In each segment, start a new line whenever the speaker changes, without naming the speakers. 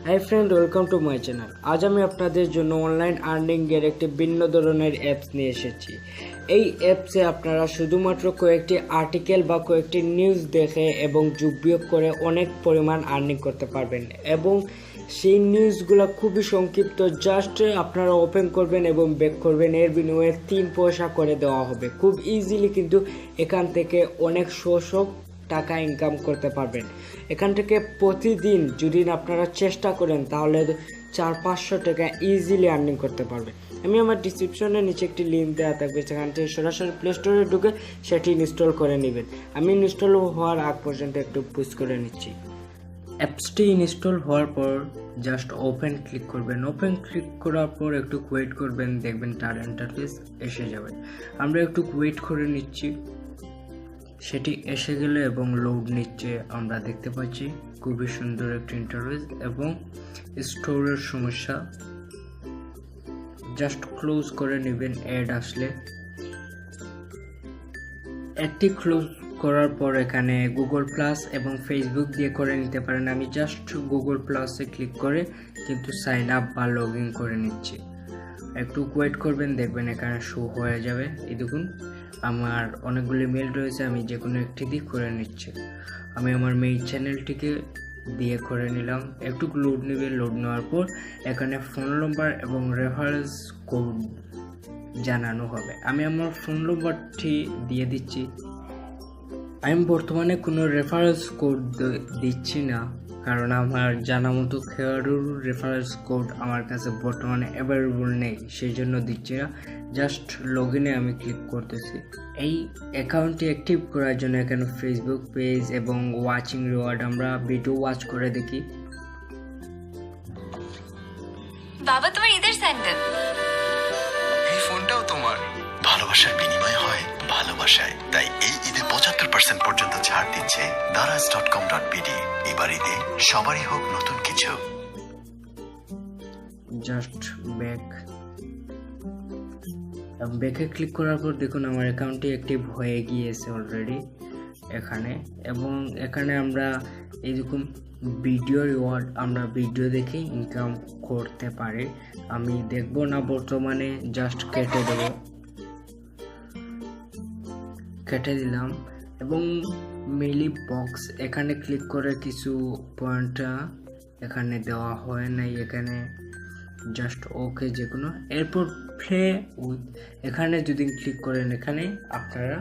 Hi friend, welcome to my channel. আজ আমি আপনাদের জন্য অনলাইন আর্নিংয়ের একটি ভিন্ন ধরনের অ্যাপস নিয়ে এসেছি। এই অ্যাপসে আপনারা শুধুমাত্র কয়েকটি আর্টিকেল বা কয়েকটি নিউজ দেখে এবং যোগ বিয়োগ করে অনেক পরিমাণ আর্নিং করতে পারবেন এবং সেই নিউজগুলো খুবই সংক্ষিপ্ত। জাস্ট আপনারা ওপেন করবেন এবং ব্যাক করবেন, এর বিনিময়ে 3 পয়সা করে দেওয়া হবে। খুব ইজিলি কিন্তু এখান থেকে অনেক টাকা ইনকাম করতে পারবেন। এখান থেকে প্রতিদিন যদি আপনারা চেষ্টা করেন তাহলে 400-500 টাকা ইজিলি আর্নিং করতে পারবেন। আমি আমার ডিসক্রিপশনের নিচে একটি লিঙ্ক দেওয়া থাকবে, সেখান থেকে সরাসরি প্লে স্টোরে ঢুকে সেটি ইনস্টল করে নেবেন। আমি ইনস্টল হওয়ার আগ পর্যন্ত একটু পুশ করে নিচ্ছি। অ্যাপসটি ইনস্টল হওয়ার পর জাস্ট ওপেন ক্লিক করবেন। ওপেন ক্লিক করার পর একটু ওয়েট করবেন, দেখবেন তার ইন্টারফেস এসে যাবে। আমরা একটু ওয়েট করে নিচ্ছি, সেটি এসে গেলে এবং লোড নিচ্ছে আমরা দেখতে পাচ্ছি। খুবই সুন্দর একটি ইন্টারফেস এবং স্টোরের সমস্যা, জাস্ট ক্লোজ করে নেবেন। অ্যাড আসলে অ্যাডটি ক্লোজ করার পর এখানে গুগল প্লাস এবং ফেসবুক দিয়ে করে নিতে পারেন। আমি জাস্ট গুগল প্লাসে ক্লিক করে কিন্তু সাইন আপ বা লগ ইন করে নিচ্ছি। একটু ওয়েট করবেন, দেখবেন এখানে শো হয়ে যাবে। এই দেখুন আমার অনেকগুলি মেল রয়েছে, আমি যে কোনো একটি দিয়ে করে নিচ্ছি। আমি আমার মেইল চ্যানেলটিকে দিয়ে করে নিলাম। একটু লোড নেবে, লোড নেওয়ার পর এখানে ফোন নম্বর এবং রেফারেন্স কোড জানানো হবে। আমি আমার ফোন নম্বরটি দিয়ে দিচ্ছি। আমি বর্তমানে কোনো রেফারেন্স কোড দিচ্ছি না, কারণ আমার জানা মতো কারোর রেফারেন্স কোড আমার কাছে বর্তমানে অ্যাভেলেবল নেই, সেই জন্য দিচ্ছি না। জাস্ট লগ ইনে আমি ক্লিক করতেছি। এই অ্যাকাউন্টটি অ্যাক্টিভ করার জন্য এখানে ফেসবুক পেজ এবং ওয়াচিং রিওয়ার্ড, আমরা ভিডিও ওয়াচ করে দেখি।
বাবা, তোমার ঈদের স্যান্ডেল।
এই ফোনটাও তোমার। ভালোবাসার বিনিময় হয় ভালোবাসায়, তাই এই ঈদে 75% পর্যন্ত ছাড় দিচ্ছে daraz.com.bd। এবার ঈদে সবারই হোক নতুন কিছু।
জাস্ট ব্যাকে ক্লিক করার পর দেখুন আমার অ্যাকাউন্টটি অ্যাক্টিভ হয়ে গিয়েছে অলরেডি এখানে। এবং এখানে আমরা এই দেখুন ভিডিও রিওয়ার্ড, আমরা ভিডিও দেখে ইনকাম করতে পারি। আমি দেখবো না বর্তমানে, জাস্ট কেটে দিলাম। এবং মিলি বক্স এখানে ক্লিক করে কিছু পয়েন্টটা এখানে দেওয়া হয় নাই, এখানে জাস্ট ওকে যে কোনো। এরপর প্লে উইথ এখানে যদি ক্লিক করেন, এখানে আপনারা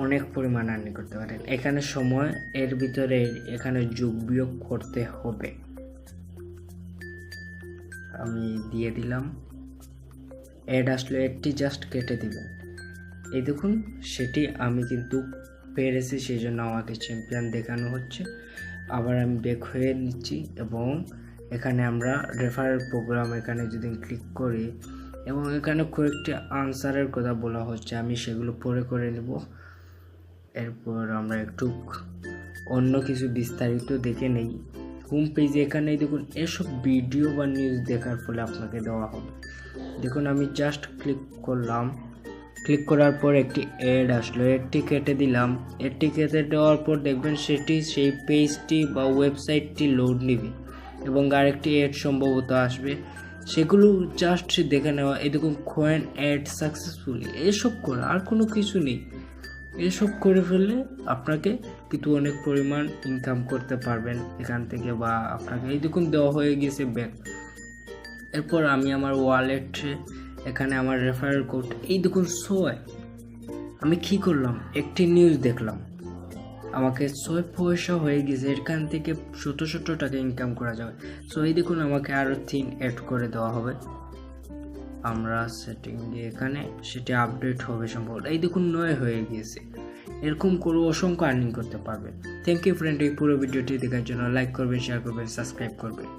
অনেক পরিমাণ আর্নিং করতে পারেন। এখানে সময় এর ভিতরে এখানে যোগ বিয়োগ করতে হবে। আমি দিয়ে দিলাম। অ্যাড আসলে একটি জাস্ট কেটে দিবেন। এই দেখুন সেটি আমি কিন্তু পেরেছি, সেই জন্য আমাকে চ্যাম্পিয়ন দেখানো হচ্ছে। আবার আমি ব্যাক হয়ে নিচ্ছি এবং এখানে আমরা রেফারেল প্রোগ্রাম এখানে যদি ক্লিক করি এবং এখানে কয়েকটি আনসারের কথা বলা হচ্ছে, আমি সেগুলো পরে করে নেব। এরপর আমরা একটু অন্য কিছু বিস্তারিত দেখে নেই। হোম পেজে এখানে দেখুন এসব ভিডিও বা নিউজ দেখার ফলে আপনাকে দেওয়া হবে। দেখুন আমি জাস্ট ক্লিক করলাম, ক্লিক করার পর একটি অ্যাড আসলো, অ্যাডটি কেটে দিলাম। অ্যাডটি কেটে দেওয়ার পর দেখবেন সেটি সেই পেজটি বা ওয়েবসাইটটি লোড নেবে এবং আরেকটি অ্যাড সম্ভবত আসবে, সেগুলো জাস্ট দেখে নেওয়া। এই দেখুন কয়েন অ্যাড সাকসেসফুলি, এসব করা আর কোনো কিছু নেই। এসব করে ফেললে আপনাকে কিন্তু অনেক পরিমাণ ইনকাম করতে পারবেন এখান থেকে, বা আপনাকে এই দেখুন দেওয়া হয়ে গেছে ব্যাক। এরপর আমি আমার ওয়ালেটে এখানে আমার রেফারেল কোড এই দেখুন আমি কি করলাম, একটি নিউজ দেখলাম, আমাকে 6 পয়সা হয়ে গেছে। এখান থেকে শত টাকা ইনকাম করা যাবে। সো এই দেখুন আমাকে আরও 3 অ্যাড করে দেওয়া হবে। আমরা সেটিং দিয়ে এখানে সেটি আপডেট হবে সম্ভবত। এই দেখুন 9 হয়ে গিয়েছে। এরকম করে অসংখ্য আর্নিং করতে পারবেন। থ্যাংক ইউ ফ্রেন্ড, এই পুরো ভিডিওটি দেখার জন্য লাইক করবেন, শেয়ার করবেন, সাবস্ক্রাইব করবেন।